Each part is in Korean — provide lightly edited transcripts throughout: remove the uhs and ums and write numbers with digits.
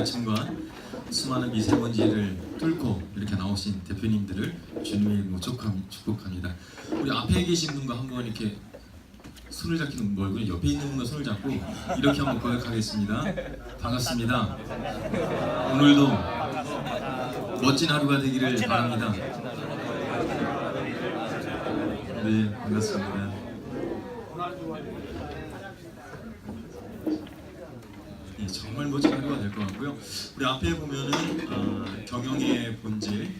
아침과 수많은 미세먼지를 뚫고 이렇게 나오신 대표님들을 주님의 이름으로 축복합니다. 우리 앞에 계신 분과 한번 이렇게 손을 잡히는 말고 옆에 있는 분과 손을 잡고 이렇게 한번 고백하겠습니다. 반갑습니다. 오늘도 멋진 하루가 되기를 바랍니다. 네, 반갑습니다. 네, 정말 멋진 하루가 될 것 같고요. 우리 앞에 보면은 경영의 본질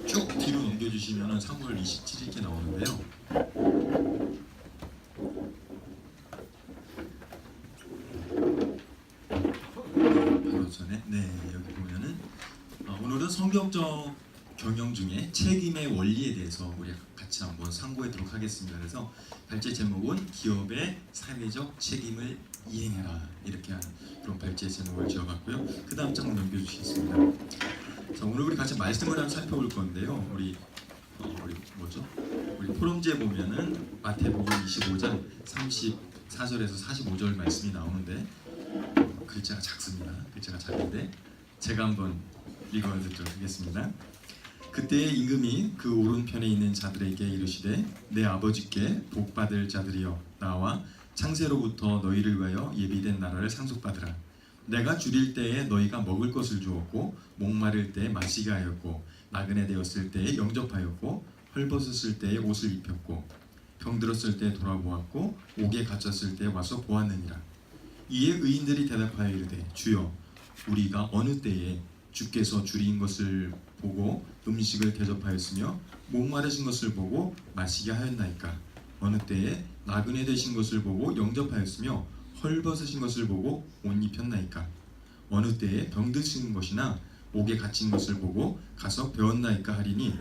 쭉 뒤로 넘겨주시면은 3월 27일 이렇게 나오는데요. 바로 전에 여기 보면은 오늘은 성경적 경영 중에 책임의 원리에 대해서 우리 같이 한번 상고하도록 하겠습니다. 그래서 발제 제목은 기업의 사회적 책임을 이행해라 이렇게 하는 그런 발제 제목을 지어봤고요. 그 다음 장을 넘겨주시겠습니다. 자, 오늘 우리 같이 말씀을 한번 살펴볼 건데요. 우리 포럼지에 보면은 마태복음 25장 34절에서 45절 말씀이 나오는데 글자가 작습니다. 글자가 작은데 제가 한번 읽어드리도록 하겠습니다. 그때 임금이 그 오른편에 있는 자들에게 이르시되 내 아버지께 복받을 자들이여 나와 창세로부터 너희를 위하여 예비된 나라를 상속받으라. 내가 줄일 때에 너희가 먹을 것을 주었고 목마를 때에 마시게 하였고 나그네 되었을 때에 영접하였고 헐벗었을 때에 옷을 입혔고 병들었을 때에 돌아보았고 옥에 갇혔을 때에 와서 보았느니라. 이에 의인들이 대답하여 이르되 주여 우리가 어느 때에 주께서 줄인 것을 보고 음식을 대접하였으며 목마르신 것을 보고 마시게 하였나이까? 어느 때에 나그네 되신 것을 보고 영접하였으며 헐벗으신 것을 보고 옷 입혔나이까? 어느 때에 병드신 것이나 옥에 갇힌 것을 보고 가서 배웠나이까 하리니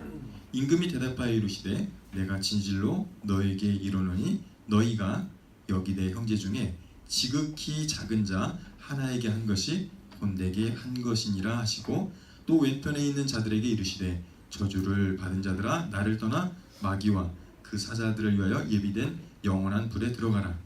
임금이 대답하여 이르시되 내가 진실로 너에게 이르노니 너희가 여기 내 형제 중에 지극히 작은 자 하나에게 한 것이 곧 내게 한 것이니라 하시고 또 왼편에 있는 자들에게 이르시되 저주를 받은 자들아 나를 떠나 마귀와 그 사자들을 위하여 예비된 영원한 불에 들어가라.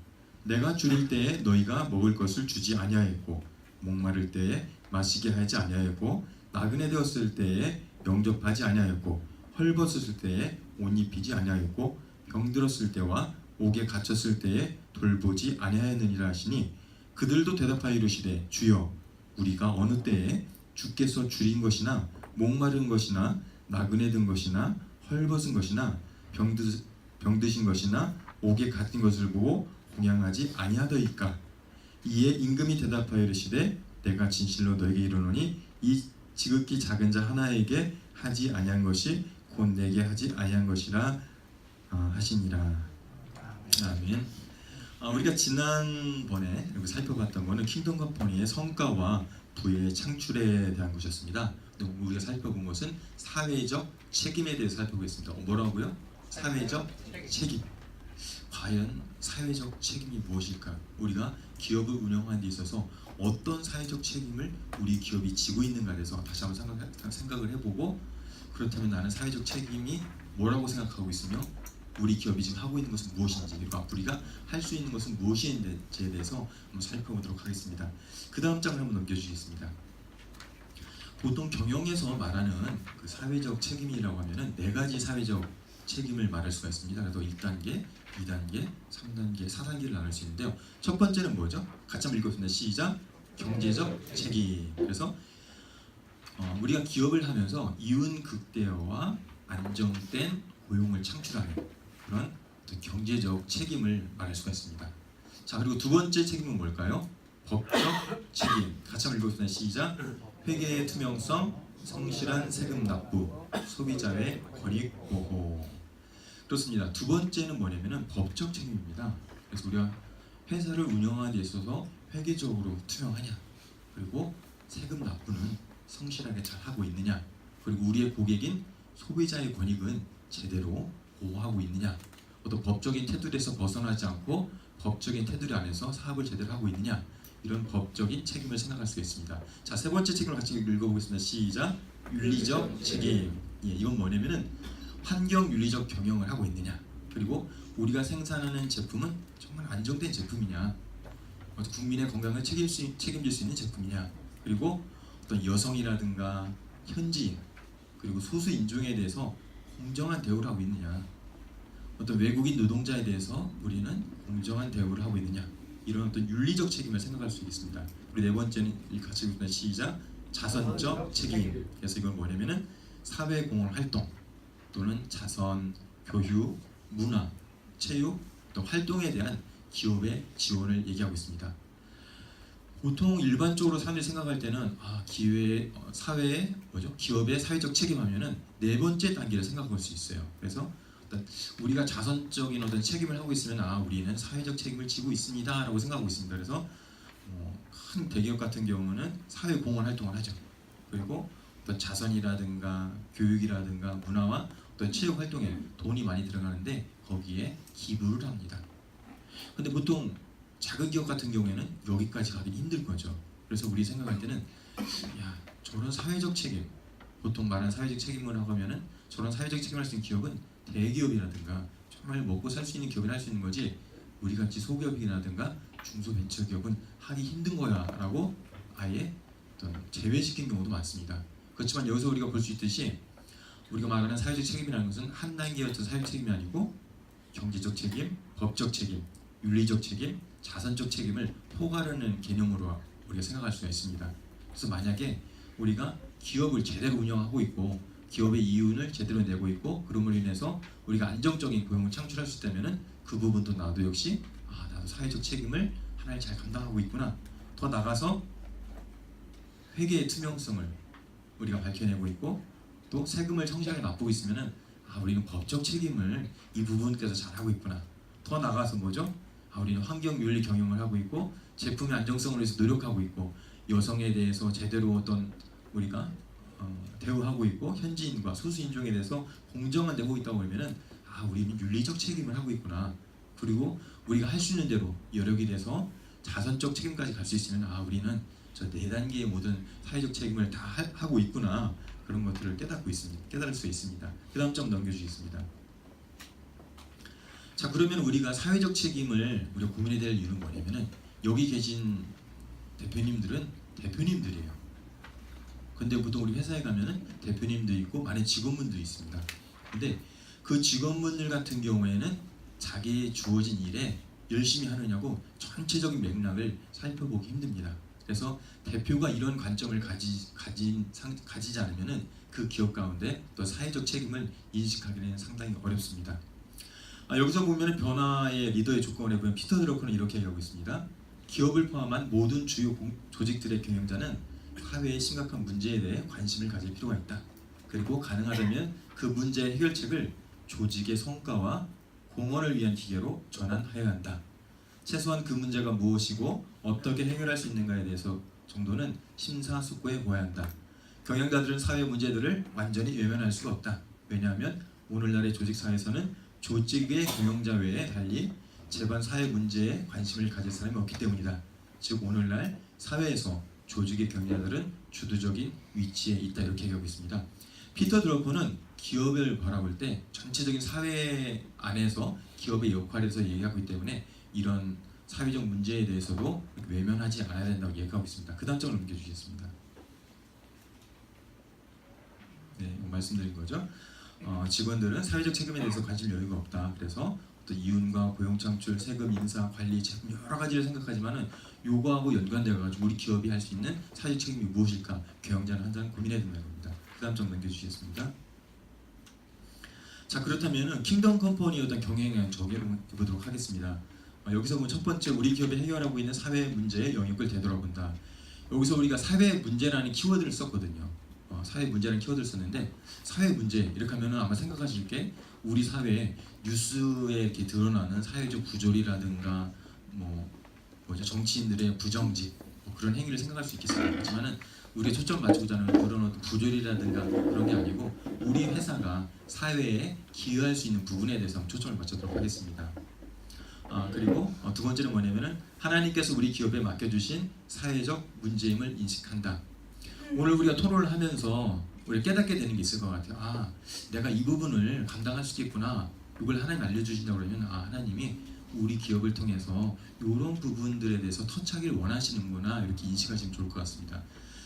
내가 줄일 때에 너희가 먹을 것을 주지 아니하였고 목마를 때에 마시게 하지 아니하였고 나그네 되었을 때에 영접하지 아니하였고 헐벗었을 때에 옷 입히지 아니하였고 병들었을 때와 옥에 갇혔을 때에 돌보지 아니하였느니라 하시니 그들도 대답하여 이르시되 주여 우리가 어느 때에 주께서 줄인 것이나 목마른 것이나 나그네 든 것이나 헐벗은 것이나 병드신 것이나 옥에 갇힌 것을 보고 공양하지 아니하더이까? 이에 임금이 대답하여 이르시되 내가 진실로 너에게 이르노니 이 지극히 작은 자 하나에게 하지 아니한 것이 곧 내게 하지 아니한 것이라 하시니라. 아멘. 우리가 지난번에 살펴봤던 것은 킹덤 컴퍼니의 성과와 부의 창출에 대한 것이었습니다. 우리가 살펴본 것은 사회적 책임에 대해서 살펴보겠습니다. 뭐라고요? 사회적 책임. 과연 사회적 책임이 무엇일까? 우리가 기업을 운영하는 데 있어서 어떤 사회적 책임을 우리 기업이 지고 있는가에 대해서 다시 한번 생각을 해보고 그렇다면 나는 사회적 책임이 뭐라고 생각하고 있으며 우리 기업이 지금 하고 있는 것은 무엇인지 그리고 우리가 할 수 있는 것은 무엇인지에 대해서 한번 살펴보도록 하겠습니다. 그 다음 장을 한번 넘겨주시겠습니다. 보통 경영에서 말하는 그 사회적 책임이라고 하면은 4가지 사회적 책임을 말할 수가 있습니다. 그래서 1단계, 2단계, 3단계, 4단계를 나눌 수 있는데요. 첫 번째는 뭐죠? 같이 한번 읽겠습니다. 시작! 경제적 책임. 그래서 우리가 기업을 하면서 이윤 극대화와 안정된 고용을 창출하는 그런 경제적 책임을 말할 수가 있습니다. 자, 그리고 두 번째 책임은 뭘까요? 법적 책임. 같이 한번 읽어보겠습니다. 시작. 회계의 투명성, 성실한 세금 납부, 소비자의 권익 보호. 그렇습니다. 두 번째는 뭐냐면은 법적 책임입니다. 그래서 우리가 회사를 운영하는 데 있어서 회계적으로 투명하냐, 그리고 세금 납부는 성실하게 잘 하고 있느냐, 그리고 우리의 고객인 소비자의 권익은 제대로 보호하고 있느냐, 어떤 법적인 테두리에서 벗어나지 않고 법적인 테두리 안에서 사업을 제대로 하고 있느냐, 이런 법적인 책임을 생각할 수 있습니다. 자, 세 번째 책임을 같이 읽어보겠습니다. 시작. 윤리적 책임. 이건 뭐냐면은 환경 윤리적 경영을 하고 있느냐, 그리고 우리가 생산하는 제품은 정말 안정된 제품이냐, 국민의 건강을 책임질 수 있는 제품이냐, 그리고 어떤 여성이라든가 현지인 그리고 소수 인종에 대해서 공정한 대우를 하고 있느냐, 어떤 외국인 노동자에 대해서 우리는 공정한 대우를 하고 있느냐, 이런 어떤 윤리적 책임을 생각할 수 있습니다. 그리고 네 번째는 같이 읽습니다. 시작. 자선적 책임. 그래서 이건 뭐냐면은 사회공헌 활동 또는 자선, 교육, 문화, 체육, 또 활동에 대한 기업의 지원을 얘기하고 있습니다. 보통 일반적으로 사람들이 생각할 때는 사회의 기업의 사회적 책임하면은 네 번째 단계를 생각할 수 있어요. 그래서 우리가 자선적인 어떤 책임을 하고 있으면 우리는 사회적 책임을 지고 있습니다라고 생각하고 있습니다. 그래서 큰 대기업 같은 경우는 사회공헌 활동을 하죠. 그리고 어떤 자선이라든가 교육이라든가 문화와 어떤 체육 활동에 돈이 많이 들어가는데 거기에 기부를 합니다. 근데 보통 작은 기업 같은 경우에는 여기까지 가기는 힘들 거죠. 그래서 우리 생각할 때는 저런 사회적 책임, 보통 말하는 사회적 책임을 하면은 저런 사회적 책임을 할 수 있는 기업은 대기업이라든가 정말 먹고 살 수 있는 기업이 할 수 있는 거지, 우리 같이 소기업이라든가 중소벤처기업은 하기 힘든 거야 라고 아예 어떤 제외시킨 경우도 많습니다. 그렇지만 여기서 우리가 볼 수 있듯이 우리가 말하는 사회적 책임이라는 것은 한 단계의 어떤 사회적 책임이 아니고 경제적 책임, 법적 책임, 윤리적 책임, 자선적 책임을 포괄하는 개념으로 우리가 생각할 수가 있습니다. 그래서 만약에 우리가 기업을 제대로 운영하고 있고 기업의 이윤을 제대로 내고 있고 그럼으로 인해서 우리가 안정적인 고용을 창출할 수 있다면은 그 부분도 나도 역시 나도 사회적 책임을 하나를 잘 감당하고 있구나. 더 나가서 회계의 투명성을 우리가 밝혀내고 있고 또 세금을 성실하게 납부고 있으면은 우리는 법적 책임을 이 부분께서 잘하고 있구나. 더 나가서 우리는 환경윤리 경영을 하고 있고 제품의 안정성을 위해서 노력하고 있고 여성에 대해서 제대로 어떤 우리가 대우하고 있고 현지인과 소수인종에 대해서 공정한 대우가 있다고 하면은 우리는 윤리적 책임을 하고 있구나. 그리고 우리가 할 수 있는 대로 여력이 돼서 자선적 책임까지 갈 수 있으면 우리는 저 네 단계의 모든 사회적 책임을 다 하고 있구나. 그런 것들을 깨달을 수 있습니다. 그 다음 점 넘겨주시겠습니다. 자, 그러면 우리가 사회적 책임을 우리가 고민해야 될 이유는 뭐냐면은 여기 계신 대표님들은 대표님들이에요. 근데 보통 우리 회사에 가면은 대표님도 있고 많은 직원분들이 있습니다. 근데 그 직원분들 같은 경우에는 자기 주어진 일에 열심히 하느냐고 전체적인 맥락을 살펴보기 힘듭니다. 그래서 대표가 이런 관점을 가지지 않으면은 그 기업 가운데 또 사회적 책임을 인식하기는 상당히 어렵습니다. 여기서 보면 변화의 리더의 조건에 보면 피터 드러커는 이렇게 얘기하고 있습니다. 기업을 포함한 모든 주요 조직들의 경영자는 사회의 심각한 문제에 대해 관심을 가질 필요가 있다. 그리고 가능하다면 그 문제의 해결책을 조직의 성과와 공헌을 위한 기계로 전환해야 한다. 최소한 그 문제가 무엇이고 어떻게 해결할 수 있는가에 대해서 정도는 심사숙고해 보아야 한다. 경영자들은 사회 문제들을 완전히 외면할 수가 없다. 왜냐하면 오늘날의 조직사에서는 조직의 경영자 외에 달리 제반 사회 문제에 관심을 가질 사람이 없기 때문이다. 즉 오늘날 사회에서 조직의 경영자들은 주도적인 위치에 있다. 이렇게 얘기하고 있습니다. 피터 드러커는 기업을 바라볼 때 전체적인 사회 안에서 기업의 역할에서 얘기하고 있기 때문에 이런 사회적 문제에 대해서도 외면하지 않아야 된다고 얘기하고 있습니다. 그 다음 점을 넘겨주시겠습니다. 네, 말씀드린 거죠. 직원들은 사회적 책임에 대해서 관심 여유가 없다. 그래서 또 이윤과 고용 창출, 세금 인사, 관리, 제품 여러 가지를 생각하지만은 요거하고 연관되어 가지고 우리 기업이 할 수 있는 사회적 책임이 무엇일까? 경영자는 항상 고민해야 된다는 겁니다. 그 다음 점 넘겨주시겠습니다. 자, 그렇다면은 킹덤 컴퍼니의 어떤 경영에 적용해보도록 하겠습니다. 여기서 보면 첫 번째, 우리 기업이 해결하고 있는 사회 문제의 영역을 되돌아본다. 여기서 우리가 사회 문제라는 키워드를 썼거든요. 사회 문제라는 키워드를 썼는데 사회 문제 이렇게 하면은 아마 생각하실 게 우리 사회에 뉴스에 이렇게 드러나는 사회적 부조리라든가 정치인들의 부정직 그런 행위를 생각할 수 있겠습니다. 하지만은 우리의 초점 맞추고자 하는 그런 어떤 부조리라든가 그런 게 아니고 우리 회사가 사회에 기여할 수 있는 부분에 대해서 초점을 맞추도록 하겠습니다. 그리고 두 번째는 뭐냐면은 하나님께서 우리 기업에 맡겨주신 사회적 문제임을 인식한다. 오늘 우리가 토론을 하면서 우리가 깨닫게 되는 게 있을 것 같아요. 내가 이 부분을 감당할 수 있겠구나. 이걸 하나님 알려주신다고 그러면 하나님이 우리 기업을 통해서 이런 부분들에 대해서 터치하기를 원하시는구나 이렇게 인식하시면 좋을 것 같습니다.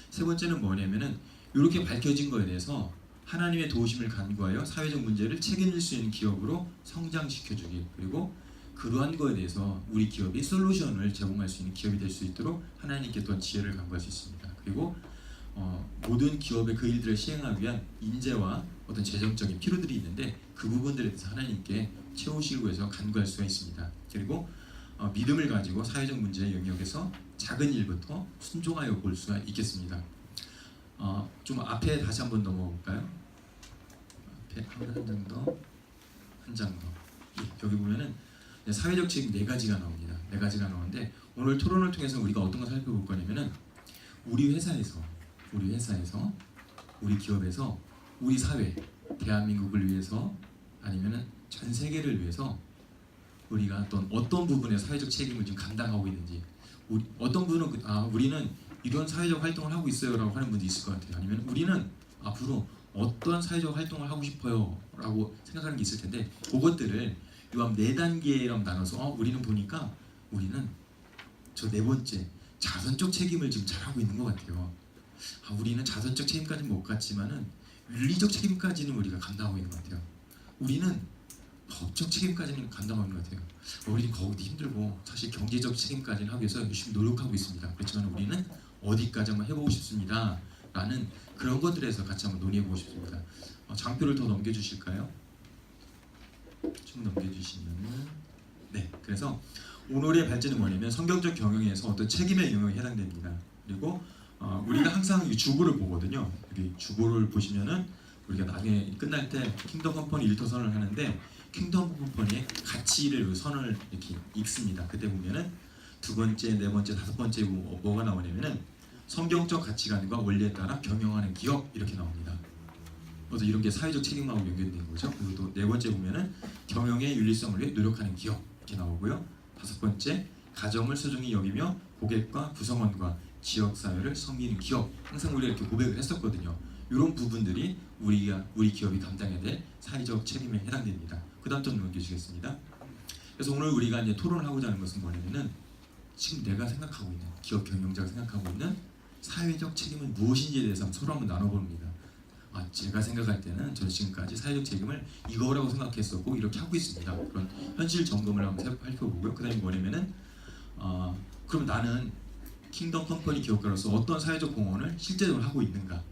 세 번째는 뭐냐면은 이렇게 밝혀진 거에 대해서 하나님의 도우심을 간구하여 사회적 문제를 책임질 수 있는 기업으로 성장시켜주기, 그리고 그러한 거에 대해서 우리 기업이 솔루션을 제공할 수 있는 기업이 될 수 있도록 하나님께 또한 지혜를 간구할 수 있습니다. 그리고 모든 기업의 그 일들을 시행하기 위한 인재와 어떤 재정적인 필요들이 있는데 그 부분들에 대해서 하나님께 채우시기 위해서 간구할 수가 있습니다. 그리고 믿음을 가지고 사회적 문제의 영역에서 작은 일부터 순종하여 볼 수가 있겠습니다. 좀 앞에 다시 한번 넘어볼까요? 앞에 한 장 더. 예, 여기 보면은 사회적 책임 네 가지가 나옵니다. 네 가지가 나오는데 오늘 토론을 통해서 우리가 어떤 걸 살펴볼 거냐면은 우리 회사에서, 우리 기업에서, 우리 사회, 대한민국을 위해서 아니면은 전 세계를 위해서 우리가 어떤 부분의 사회적 책임을 지금 감당하고 있는지, 어떤 분은 우리는 이런 사회적 활동을 하고 있어요라고 하는 분도 있을 것 같아요. 아니면 우리는 앞으로 어떤 사회적 활동을 하고 싶어요라고 생각하는 게 있을 텐데 그것들을 요한 네 단계로 나눠서 우리는 보니까 우리는 저 네 번째 자선적 책임을 지금 잘하고 있는 것 같아요. 우리는 자선적 책임까지는 못 갔지만은 윤리적 책임까지는 우리가 감당하고 있는 것 같아요. 우리는 법적 책임까지는 감당하고 있는 것 같아요. 우리는 거기도 힘들고 사실 경제적 책임까지는 하기 위해서 열심히 노력하고 있습니다. 그렇지만 우리는 어디까지 한번 해보고 싶습니다 라는 그런 것들에서 같이 한번 논의해보고 싶습니다. 장표를 더 넘겨주실까요? 좀 넘겨주시면은 네, 그래서 오늘의 발제는 뭐냐면 성경적 경영에서 어떤 책임의 영역에 해당됩니다. 그리고 우리가 항상 이 주보를 보거든요. 여기 주보를 보시면은 우리가 나중에 끝날 때 킹덤 컴퍼니 1터 선을 하는데 킹덤 컴퍼니의 가치를 선을 이렇게 읽습니다. 그때 보면은 두 번째, 네 번째, 다섯 번째 뭐가 나오냐면은 성경적 가치관과 원리에 따라 경영하는 기업 이렇게 나옵니다. 그래서 이런 게 사회적 책임하고 연결된 거죠. 그리고 또 네 번째 보면은 경영의 윤리성을 위해 노력하는 기업 이렇게 나오고요. 다섯 번째 가정을 소중히 여기며 고객과 구성원과 지역 사회를 섬기는 기업. 항상 우리가 이렇게 고백을 했었거든요. 이런 부분들이 우리 기업이 감당해야 될 사회적 책임에 해당됩니다. 그 다음 좀 넘겨주시겠습니다. 그래서 오늘 우리가 이제 토론을 하고자 하는 것은 뭐냐면은 지금 내가 생각하고 있는 기업 경영자가 생각하고 있는 사회적 책임은 무엇인지에 대해서 서로 한번 나눠봅니다. 제가 생각할 때는 저는 지금까지 사회적 책임을 이거라고 생각했었고 이렇게 하고 있습니다. 그런 현실 점검을 한번 살펴보고요. 그 다음에 뭐냐면은 그럼 나는 킹덤 컴퍼니 기업가로서 어떤 사회적 공헌을 실제적으로 하고 있는가,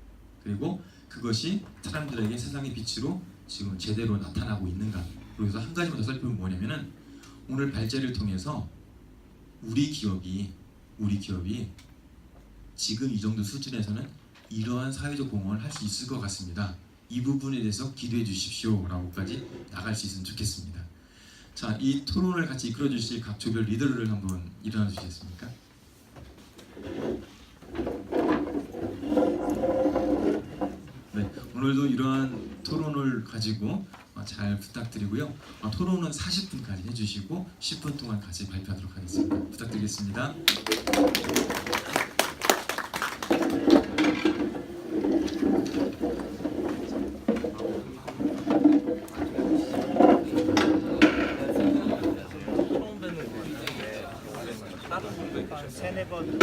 그리고 그것이 사람들에게 세상의 빛으로 지금 제대로 나타나고 있는가. 그래서 한 가지만 더 살펴보면 뭐냐면은 오늘 발제를 통해서 우리 기업이 지금 이 정도 수준에서는 이러한 사회적 공헌을 할 수 있을 것 같습니다. 이 부분에 대해서 기도해 주십시오 라고까지 나갈 수 있으면 좋겠습니다. 자, 이 토론을 같이 이끌어 주실 각 조별 리더를 한번 일어나 주시겠습니까? 네, 오늘도 이러한 토론을 가지고 잘 부탁드리고요. 토론은 40분까지 해주시고 10분 동안 같이 발표하도록 하겠습니다. 부탁드리겠습니다. 세네 번